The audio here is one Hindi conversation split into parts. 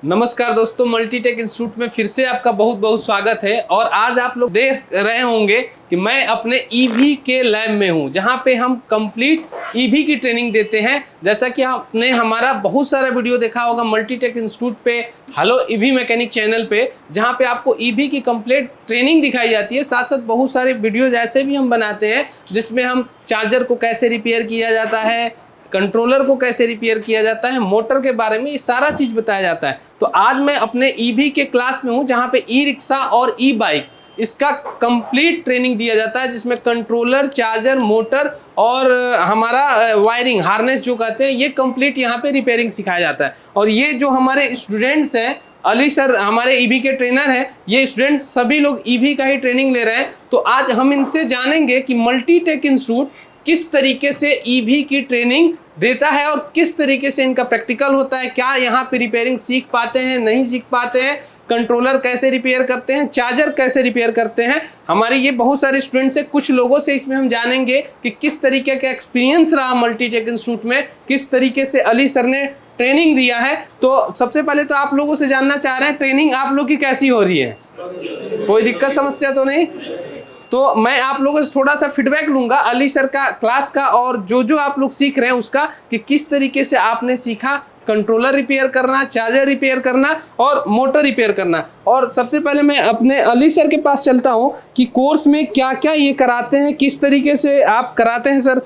नमस्कार दोस्तों, मल्टीटेक इंस्टीट्यूट में फिर से आपका बहुत बहुत स्वागत है। और आज आप लोग देख रहे होंगे कि मैं अपने ईवी के लैब में हूं, जहां पे हम कंप्लीट ईवी की ट्रेनिंग देते हैं। जैसा कि आपने हमारा बहुत सारा वीडियो देखा होगा मल्टीटेक इंस्टीट्यूट पे, हेलो ईवी मैकेनिक चैनल पे, जहां पे आपको ईवी की कंप्लीट ट्रेनिंग दिखाई जाती है। साथ साथ बहुत सारे वीडियोज ऐसे भी हम बनाते हैं जिसमें हम चार्जर को कैसे रिपेयर किया जाता है, कंट्रोलर को कैसे रिपेयर किया जाता है, मोटर के बारे में ये सारा चीज बताया जाता है। तो आज मैं अपने ईवी के क्लास में हूं, जहां पे ई रिक्शा और ई बाइक इसका कंप्लीट ट्रेनिंग दिया जाता है, जिसमें कंट्रोलर, चार्जर, मोटर और हमारा वायरिंग हार्नेस जो कहते हैं, ये कंप्लीट यहाँ पे रिपेयरिंग सिखाया जाता है। और ये जो हमारे स्टूडेंट्स हैं, अली सर हमारे ईवी के ट्रेनर हैं, ये स्टूडेंट्स सभी लोग ईवी का ही ट्रेनिंग ले रहे हैं। तो आज हम इनसे जानेंगे कि मल्टीटेक इंस्टीट्यूट किस तरीके से ईवी की ट्रेनिंग देता है और किस तरीके से इनका प्रैक्टिकल होता है, क्या यहाँ पे रिपेयरिंग सीख पाते हैं, नहीं सीख पाते हैं, कंट्रोलर कैसे रिपेयर करते हैं, चार्जर कैसे रिपेयर करते हैं। हमारे ये बहुत सारे स्टूडेंट्स हैं, कुछ लोगों से इसमें हम जानेंगे कि किस तरीके का एक्सपीरियंस रहा मल्टीटेक इंस्टीट्यूट में, किस तरीके से अली सर ने ट्रेनिंग दिया है। तो सबसे पहले तो आप लोगों से जानना चाह रहे हैं, ट्रेनिंग आप लोग की कैसी हो रही है? कोई दिक्कत समस्या तो नहीं? तो मैं आप लोगों से थोड़ा सा फीडबैक लूंगा अली सर का क्लास का, और जो आप लोग सीख रहे हैं उसका, कि किस तरीके से आपने सीखा कंट्रोलर रिपेयर करना, चार्जर रिपेयर करना और मोटर रिपेयर करना। और सबसे पहले मैं अपने अली सर के पास चलता हूं कि कोर्स में क्या क्या ये कराते हैं, किस तरीके से आप कराते हैं सर।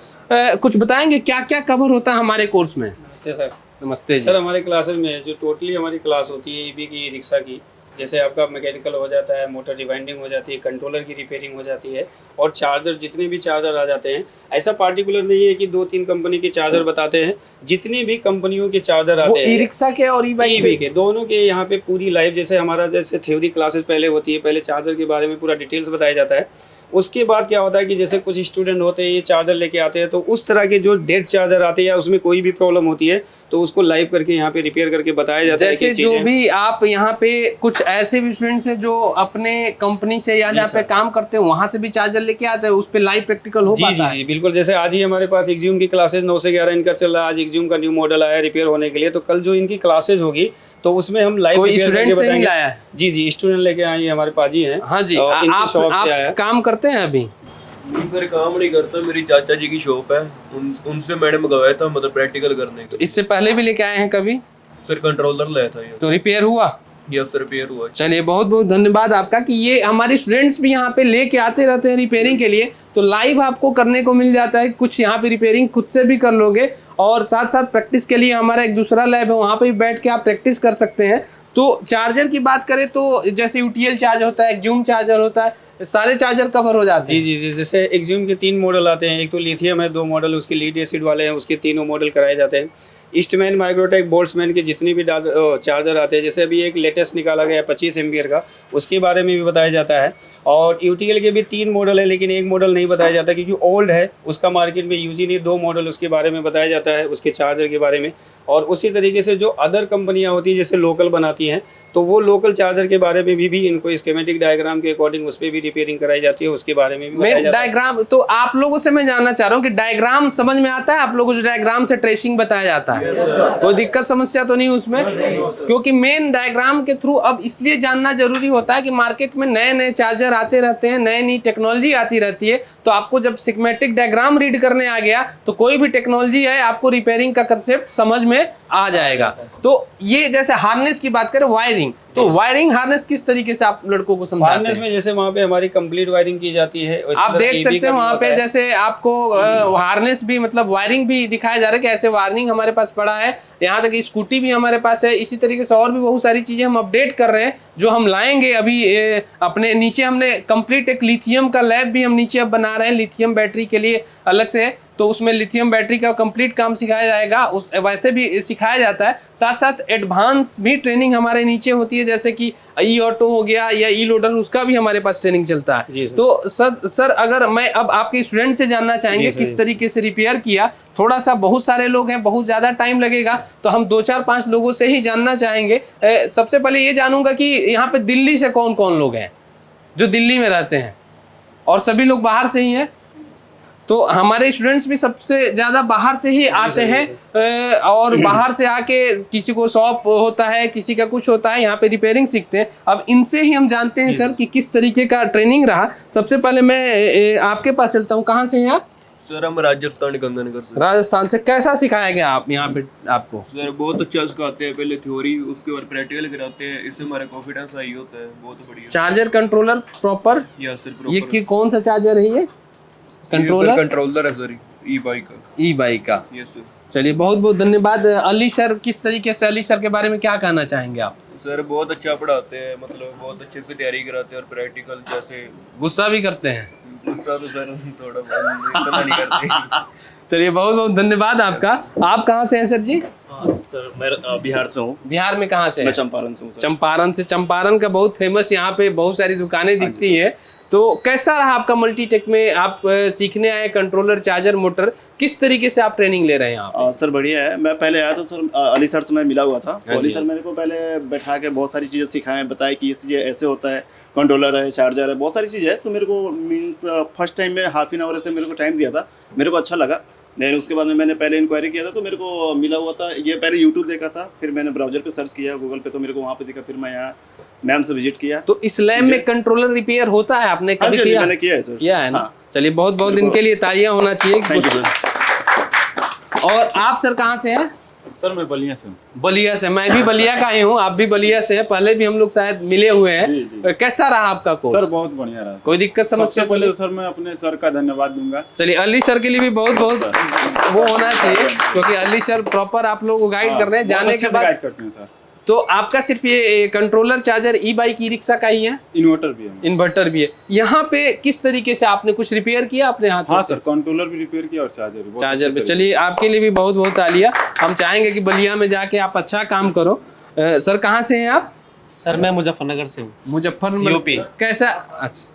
कुछ बताएंगे क्या क्या कवर होता है हमारे कोर्स में? नमस्ते सर। नमस्ते जी। सर, हमारे क्लासेस में जो टोटली हमारी क्लास होती है ईवी की, रिक्शा की, जैसे आपका मैकेनिकल हो जाता है, मोटर रिवाइंडिंग हो जाती है, कंट्रोलर की रिपेयरिंग हो जाती है, और चार्जर, जितने भी चार्जर आ जाते हैं। ऐसा पार्टिकुलर नहीं है कि 2-3 कंपनी के चार्जर बताते हैं, जितनी भी कंपनियों के चार्जर आते हैं, ई रिक्शा के और ई बाइक ईवी के, दोनों के यहाँ पे पूरी लाइव, जैसे हमारा जैसे थ्योरी क्लासेस पहले होती है, पहले चार्जर के बारे में पूरा डिटेल्स बताया जाता है। उसके बाद क्या होता है कि जैसे कुछ स्टूडेंट होते हैं, ये चार्जर लेके आते हैं, तो उस तरह के जो डेड चार्जर आते हैं या उसमें कोई भी प्रॉब्लम होती है, तो उसको लाइव करके यहाँ पे रिपेयर करके बताया जाता है। जैसे जो भी आप यहाँ पे कुछ ऐसे भी स्टूडेंट्स हैं जो अपने कंपनी से या जहाँ पे काम करते हैं वहां से भी चार्जर लेके आते हैं, उस पे लाइव प्रैक्टिकल हो पाता है? जी बिल्कुल। जैसे आज ही हमारे पास एक्ज्यूम की क्लासेस 9 से 11 इनका चल रहा है। आज एक्ज्यूम का न्यू मॉडल आया रिपेयर होने के लिए, तो कल जो इनकी क्लासेज होगी तो उसमें हम लाइव रिपेयर करके बताएंगे। जी, स्टूडेंट लेके आए हमारे पास ही हैं। हाँ जी, आप काम करते हैं अभी? सर काम नहीं करता, मेरी चाचा जी की शॉप है, उनसे मैंने मंगवाया था, मतलब प्रैक्टिकल करने के। तो इससे पहले भी लेके आए हैं कभी? सर कंट्रोलर लाया था ये। तो रिपेयर हुआ? यस सर, रिपेयर हुआ। चलिए, बहुत बहुत धन्यवाद आपका कि ये हमारे स्टूडेंट्स भी यहाँ पे लेके आते रहते हैं रिपेयरिंग के लिए, तो लाइव आपको करने को मिल जाता है। कुछ यहाँ पे रिपेयरिंग खुद से भी कर लोगे, और साथ साथ प्रैक्टिस के लिए हमारा एक दूसरा लैब है, वहाँ पे भी बैठ के आप प्रैक्टिस कर सकते हैं। तो चार्जर की बात करें तो जैसे यूटीएल चार्ज होता है, एक्ज्यूम चार्जर होता है, सारे चार्जर कवर हो जाते हैं। जी, जैसे एक्ज्यूम के 3 मॉडल आते हैं। एक तो लिथियम है, 2 मॉडल उसके लीड एसिड वाले हैं, उसके तीनों मॉडल कराए जाते हैं। ईस्टमैन, माइक्रोटेक, बोल्ट्समैन के जितने भी चार्जर आते हैं, जैसे अभी एक लेटेस्ट निकाला गया है 25 एम्पियर का, उसके बारे में भी बताया जाता है। और यूटीएल के भी 3 मॉडल है, लेकिन एक मॉडल नहीं बताया जाता क्योंकि ओल्ड है, उसका मार्केट में यूज ही नहीं। 2 मॉडल उसके बारे में बताया जाता है, उसके चार्जर के बारे में। और उसी तरीके से जो अदर कंपनियां होती हैं, जैसे लोकल बनाती हैं, तो वो लोकल चार्जर के बारे में भी इनको स्कीमेटिक डायग्राम के अकॉर्डिंग उस पर भी रिपेयरिंग कराई जाती है, उसके बारे में भी बताया जाता है। डायग्राम तो आप लोगों से मैं जानना चाह रहा हूँ कि डायग्राम समझ में आता है आप लोगों को? जो डायग्राम से ट्रेसिंग बताया जाता है, कोई दिक्कत समस्या तो नहीं उसमें? क्योंकि मेन डायग्राम के थ्रू अब इसलिए जानना जरूरी होता है कि मार्केट में नए नए चार्जर आते रहते हैं, नई नई टेक्नोलॉजी आती रहती है। तो आपको जब स्कीमेटिक डायग्राम रीड करने आ गया तो कोई भी टेक्नोलॉजी है, आपको रिपेयरिंग का कंसेप्ट समझ में आ जाएगा। तो ये जैसे हार्नेस की बात करें, वायरिंग, तो वायरिंग हार्नेस किस तरीके से आप लड़कों को समझाते हैं? हार्नेस में जैसे वहाँ पे हमारी कंप्लीट वायरिंग की जाती है। आप देख सकते हैं वहाँ पे जैसे आपको हार्नेस भी, मतलब वायरिंग भी दिखाया जा रहा है कि ऐसे वायरिंग हमारे पास पड़ा है। यहाँ तक स्कूटी भी हमारे पास है। इसी तरीके से और भी बहुत सारी चीजें हम अपडेट कर रहे हैं, जो हम लाएंगे अभी अपने नीचे। हमने कंप्लीट एक लिथियम का लैब भी हम नीचे अब बना रहे हैं, लिथियम बैटरी के लिए अलग से। तो उसमें लिथियम बैटरी का कंप्लीट काम सिखाया जाएगा, उस वैसे भी सिखाया जाता है। साथ साथ एडवांस भी ट्रेनिंग हमारे नीचे होती है, जैसे कि ई ऑटो हो गया या ई लोडर, उसका भी हमारे पास ट्रेनिंग चलता है। तो सर अगर मैं अब आपके स्टूडेंट से जानना चाहेंगे किस तरीके से रिपेयर किया, थोड़ा सा, बहुत सारे लोग हैं, बहुत ज्यादा टाइम लगेगा, तो हम 2-4-5 लोगों से ही जानना चाहेंगे। सबसे पहले ये जानूंगा कि यहाँ पे दिल्ली से कौन कौन लोग हैं जो दिल्ली में रहते हैं, और सभी लोग बाहर से ही हैं? तो हमारे स्टूडेंट्स भी सबसे ज्यादा बाहर से ही आते हैं और बाहर से आके किसी को शॉप होता है, किसी का कुछ होता है, यहाँ पे रिपेयरिंग सीखते हैं। अब इनसे ही हम जानते हैं सर कि किस तरीके का ट्रेनिंग रहा। सबसे पहले मैं आपके पास चलता हूँ। कहाँ से हैं आप? सर हम राजस्थान गंगानगर से। राजस्थान से। कैसा सिखाया गया आप यहाँ पे आपको? सर बहुत अच्छा सिखाते हैं, पहले थ्योरी उसके बाद प्रैक्टिकल कराते हैं, इससे हमारा कॉन्फिडेंस हाई होता है, बहुत बढ़िया। Charger controller proper? या सर ये कि कौन सा चार्जर है ये? कंट्रोलर है सर, ई बाइक का। Yes sir. चलिए बहुत बहुत धन्यवाद। अली सर, किस तरीके से अली सर के बारे में क्या कहना चाहेंगे आप? सर बहुत अच्छा पढ़ाते हैं, मतलब बहुत अच्छे से तैयारी कराते हैं, और प्रैक्टिकल जैसे गुस्सा भी करते हैं? गुस्सा तो सर थोड़ा बहुत इतना नहीं करते। चलिए बहुत बहुत धन्यवाद आपका। आप कहाँ से हैं सर जी? सर मैं बिहार से हूँ। बिहार में कहाँ से हैं? मैं चंपारण से हूँ सर। चंपारण से। चंपारण का बहुत फेमस यहाँ पे बहुत सारी दुकानें दिखती है। तो कैसा रहा आपका मल्टीटेक में? आप सीखने आए कंट्रोलर, चार्जर, मोटर, किस तरीके से आप ट्रेनिंग ले रहे हैं आप? सर बढ़िया है। मैं पहले आया था सर, अली सर से मैं मिला हुआ था। तो अली सर मेरे को पहले बैठा के बहुत सारी चीज़ें सिखाए, बताया कि ये चीज़ें ऐसे होता है, कंट्रोलर है, चार्जर है, बहुत सारी चीज़ें है। तो मेरे को मीन्स फर्स्ट टाइम में हाफ एन आवर से मेरे को टाइम दिया था, मेरे को अच्छा लगा। देन उसके बाद में मैंने पहले इंक्वायरी किया था, तो मेरे को मिला हुआ था। ये पहले यूट्यूब देखा था, फिर मैंने ब्राउजर पे सर्च किया गूगल पे, तो मेरे को वहाँ पे दिखा, फिर मैं यहाँ मैम से विजिट किया। तो इस लैब में कंट्रोलर रिपेयर होता है? आपने कभी किया? मैंने किया है सर। किया है ना? हाँ। चलिए बहुत बहुत इनके लिए तालियां होना चाहिए। Thank you sir. और आप सर कहाँ से हैं? सर मैं बलिया से हूँ। बलिया से। मैं भी बलिया का ही हूँ, आप भी बलिया से हैं। पहले भी हम लोग शायद मिले हुए हैं। कैसा रहा आपका कोर्स? सर बहुत बढ़िया रहा। कोई दिक्कत समस्या? सबसे पहले सर मैं अपने सर का धन्यवाद दूंगा। चलिए अली सर के लिए भी बहुत बहुत वो होना चाहिए, क्योंकि अली सर प्रॉपर आप लोगों को गाइड कर रहे हैं। जाने के बाद गाइड करते हैं सर। तो आपका सिर्फ ये कंट्रोलर, चार्जर, ई बाइक, ई रिक्शा का ही है? इन्वर्टर भी है, इन्वर्टर भी है। यहाँ पे किस तरीके से आपने कुछ रिपेयर किया अपने हाथ? हाँ सर, कंट्रोलर भी रिपेयर किया और चार्जर भी। चार्जर पे। चलिए आपके लिए भी बहुत बहुत तालियां। हम चाहेंगे कि बलिया में जाके आप अच्छा काम करो। सर कहाँ से हैं आप? सर मैं मुजफ्फरनगर से हूँ। मुजफ्फरनगर, यूपी। कैसा? अच्छा,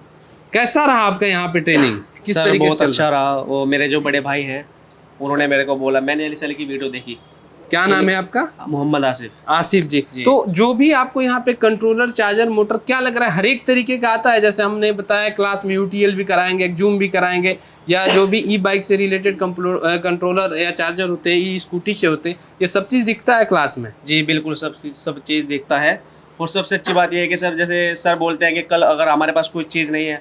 कैसा रहा आपका यहाँ पे ट्रेनिंग? किस सर तरीके बहुत से अच्छा रहा। वो मेरे जो बड़े भाई हैं उन्होंने मेरे को बोला, मैंने अली सर की वीडियो देखी। क्या नाम है आपका? मोहम्मद आसिफ। आसिफ जी। तो जो भी आपको यहाँ पे कंट्रोलर, चार्जर, मोटर क्या लग रहा है हर एक तरीके का आता है? जैसे हमने बताया क्लास में यूटीएल भी कराएंगे, जूम भी कराएंगे, या जो भी ई बाइक से रिलेटेड कंट्रोलर या चार्जर होते हैं, ई स्कूटी से होते हैं, ये सब चीज़ दिखता है क्लास में? जी बिल्कुल, सब चीज़ दिखता है। और सबसे अच्छी बात यह है कि सर जैसे सर बोलते हैं कि कल अगर हमारे पास कोई चीज़ नहीं है,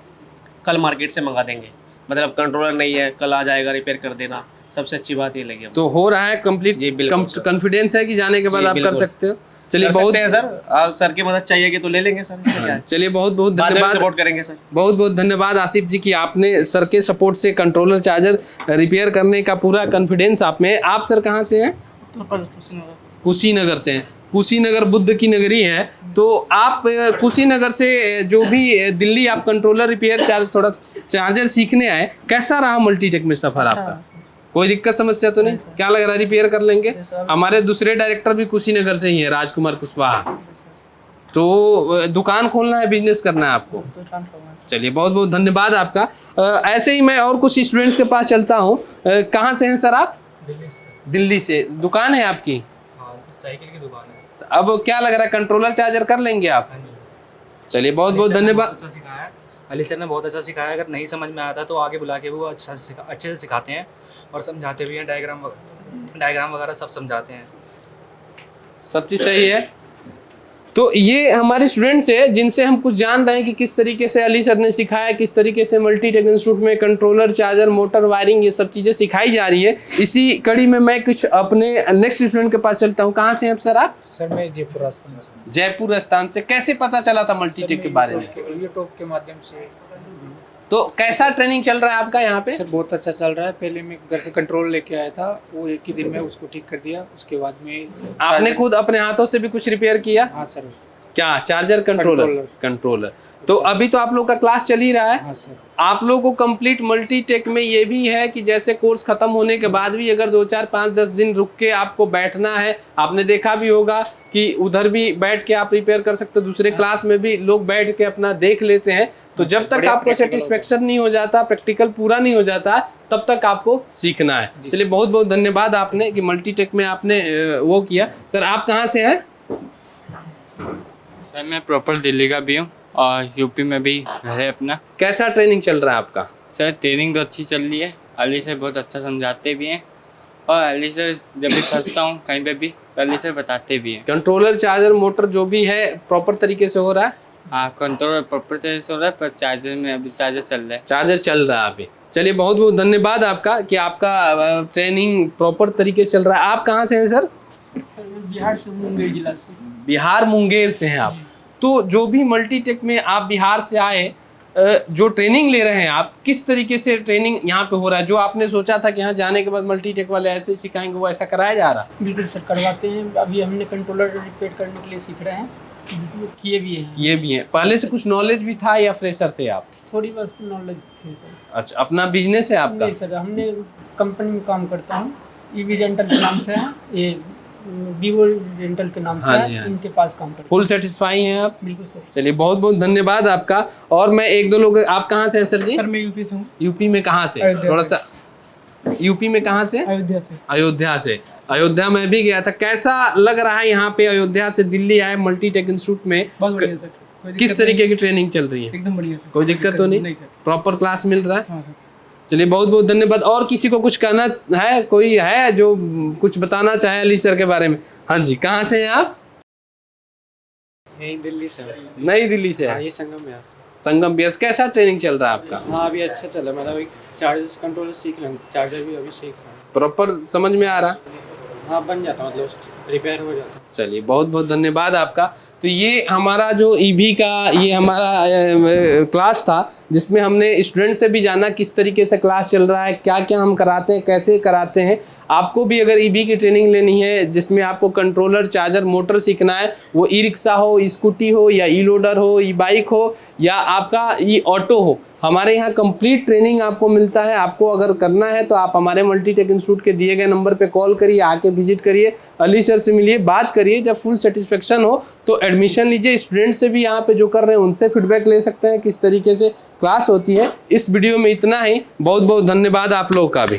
कल मार्केट से मंगा देंगे। मतलब कंट्रोलर नहीं है, कल आ जाएगा, रिपेयर कर देना। सबसे अच्छी बात ये लगी। तो हो रहा है कंप्लीट? जी बिल्कुल। कॉन्फिडेंस है कि जाने के बाद आप कर सकते हो? चलिए बहुत है सर, आप सर की मदद चाहिए कि तो ले लेंगे सर। चलिए बहुत बहुत धन्यवाद, सपोर्ट करेंगे सर। बहुत बहुत धन्यवाद आसिफ जी की आपने सर के सपोर्ट से कंट्रोलर, चार्जर रिपेयर करने का पूरा कॉन्फिडेंस आप में। आप सर कहाँ से हैं? कुशीनगर से हैं। कुशीनगर बुद्ध की नगरी है। तो आप कुशीनगर से जो भी दिल्ली आप कंट्रोलर, रिपेयर, थोड़ा चार्जर सीखने आए, कैसा रहा मल्टीटेक में सफर आपका? कोई दिक्कत समस्या तो नहीं? क्या लग रहा है रिपेयर कर लेंगे? हमारे दूसरे डायरेक्टर भी कुशीनगर से ही है, राजकुमार कुशवाहा। तो दुकान खोलना है, बिजनेस करना है आपको? चलिए बहुत बहुत धन्यवाद आपका। ऐसे ही मैं और कुछ स्टूडेंट्स के पास चलता हूँ। कहाँ से हैं सर आप? दिल्ली से। दुकान है आपकी? साइकिल की दुकान है। अब क्या लग रहा है कंट्रोलर, चार्जर कर लेंगे आप? चलिए बहुत बहुत धन्यवाद। अच्छा सिखाया अली सर ने, बहुत अच्छा सिखाया। अगर नहीं समझ में आता तो आगे बुला के वो अच्छे से सिखाते हैं और समझाते भी हैं। डायग्राम वगैरह सब समझाते हैं। सब चीज़ सही है। तो ये हमारे स्टूडेंट्स हैं जिनसे हम कुछ जान रहे हैं कि किस तरीके से अली सर ने सिखाया, किस तरीके से मल्टीटेक इंस्टीट्यूट में कंट्रोलर, चार्जर, मोटर, वायरिंग, ये सब चीज़ें सिखाई जा रही है। इसी कड़ी में मैं कुछ अपने नेक्स्ट स्टूडेंट के पास चलता हूँ। कहाँ से हैं सर आप? सर मैं जयपुर राजस्थान से। जयपुर राजस्थान से। कैसे पता चला था मल्टीटेक के बारे में? यूट्यूब के माध्यम से। तो कैसा ट्रेनिंग चल रहा है आपका यहाँ पे? सर बहुत अच्छा चल रहा है। पहले मैं घर से कंट्रोल लेके आया था, वो एक ही दिन में उसको ठीक कर दिया। उसके बाद में आपने खुद अपने हाथों से भी कुछ रिपेयर किया? हाँ सर। क्या चार्जर, कंट्रोलर? तो अभी तो आप लोग का क्लास चल ही रहा है। हाँ सर। आप लोग को कंप्लीट मल्टीटेक में ये भी है कि जैसे कोर्स खत्म होने के बाद भी अगर 2, 4, 5, 10 दिन रुक के आपको बैठना है, आपने देखा भी होगा कि उधर भी बैठ के आप रिपेयर कर सकते हो, दूसरे क्लास में भी लोग बैठ के अपना देख लेते हैं। तो जब तक आपको सेटिस्फेक्शन नहीं हो जाता, प्रैक्टिकल पूरा नहीं हो जाता, तब तक आपको सीखना है। चलिए बहुत बहुत धन्यवाद आपने कि मल्टीटेक में आपने वो किया। सर आप कहाँ से हैं? सर मैं प्रॉपर दिल्ली का भी हूँ और यूपी में भी घर है अपना। कैसा ट्रेनिंग चल रहा है आपका? सर ट्रेनिंग तो अच्छी चल रही है। अली सर बहुत अच्छा समझाते भी हैं और अली सर जब भी फंसता हूँ कहीं पे भी तो अली सर बताते भी हैं। कंट्रोलर चार्जर मोटर जो भी है प्रॉपर तरीके से हो रहा है? हाँ कंट्रोल प्रॉपर तरीके से हो रहा है, पर चार्जर में अभी चार्जर चल रहा है। चार्जर चल रहा है अभी। चलिए बहुत बहुत धन्यवाद आपका कि आपका ट्रेनिंग प्रॉपर तरीके से चल रहा है। आप कहाँ से हैं सर? बिहार से, मुंगेर जिला से। बिहार मुंगेर से हैं आप। तो जो भी मल्टीटेक में आप बिहार से आए, जो ट्रेनिंग ले रहे हैं आप, किस तरीके से ट्रेनिंग यहाँ पे हो रहा है? जो आपने सोचा था कि यहाँ जाने के बाद मल्टीटेक वाले ऐसे सिखाएंगे, वो ऐसा कराया जा रहा है? बिल्कुल सर, करवाते हैं। अभी हमने कंट्रोलर रिपेयर करने के लिए सीख रहे हैं, किए भी हैं। ये भी है। पहले से कुछ नॉलेज भी था या फ्रेशर थे आप? थोड़ी बहुत नॉलेज थी सर। अच्छा, अपना बिजनेस है आपका? नहीं सर, हमने कंपनी में काम करता हूँ, ईवी रेंटल के नाम से है, ये वीवो रेंटल के नाम से हाँ जी, है, हाँ। इनके पास काम करता हूँ। फुल सेटिस्फाई हैं आप? बिल्कुल सर। चलिए बहुत बहुत धन्यवाद आपका। और मैं एक दो लोग, आप कहाँ से हैं सर जी? सर मैं यूपी से हूँ। यूपी में कहाँ से? अयोध्या थोड़ा से। सा यूपी में कहाँ से? अयोध्या से। अयोध्या से। अयोध्या में भी गया था। कैसा लग रहा है यहाँ पे? अयोध्या से दिल्ली आए मल्टीटेक इंस्टीट्यूट में, बहुत बढ़िया सर। कोई किस दिक्कत तरीके की ट्रेनिंग चल रही है? नहीं, एकदम बढ़िया सर। कोई दिक्कत तो नहीं? सर। प्रॉपर क्लास मिल रहा है? हाँ सर। चलिए बहुत बहुत धन्यवाद। और किसी को कुछ कहना है? कोई है जो कुछ बताना चाहे अली सर के बारे में? हाँ जी, कहाँ से हैं आप? यही दिल्ली से। नई दिल्ली से है। ये संगम है। संगम बियर्स। कैसा ट्रेनिंग चल रहा है आपका? हाँ अभी अच्छा चल रहा है, मतलब एक चार्जर कंट्रोलर सीख रहा हूँ, चार्जर भी अभी सीख रहा हूँ। प्रॉपर समझ में आ रहा? हाँ बन जाता, मतलब रिपेयर हो जाता। चलिए बहुत बहुत धन्यवाद आपका। तो ये हमारा जो ईवी का ये हमारा क्लास था, जिसमें हमने स्टूडेंट से भी जाना किस तरीके से क्लास चल रहा है, क्या क्या हम कराते हैं, कैसे कराते हैं। आपको भी अगर ईवी की ट्रेनिंग लेनी है जिसमें आपको कंट्रोलर चार्जर मोटर सीखना है, वो ई रिक्शा हो, स्कूटी हो, या ई लोडर हो, ई बाइक हो, या आपका ई ऑटो हो, हमारे यहाँ कंप्लीट ट्रेनिंग आपको मिलता है। आपको अगर करना है तो आप हमारे मल्टीटेक इंस्टीट्यूट के दिए गए नंबर पे कॉल करिए, आके विजिट करिए, अली सर से मिलिए, बात करिए। जब फुल सेटिस्फेक्शन हो तो एडमिशन लीजिए। स्टूडेंट से भी यहाँ पे जो कर रहे हैं उनसे फीडबैक ले सकते हैं किस तरीके से क्लास होती है। इस वीडियो में इतना ही। बहुत बहुत धन्यवाद आप लोगों का भी।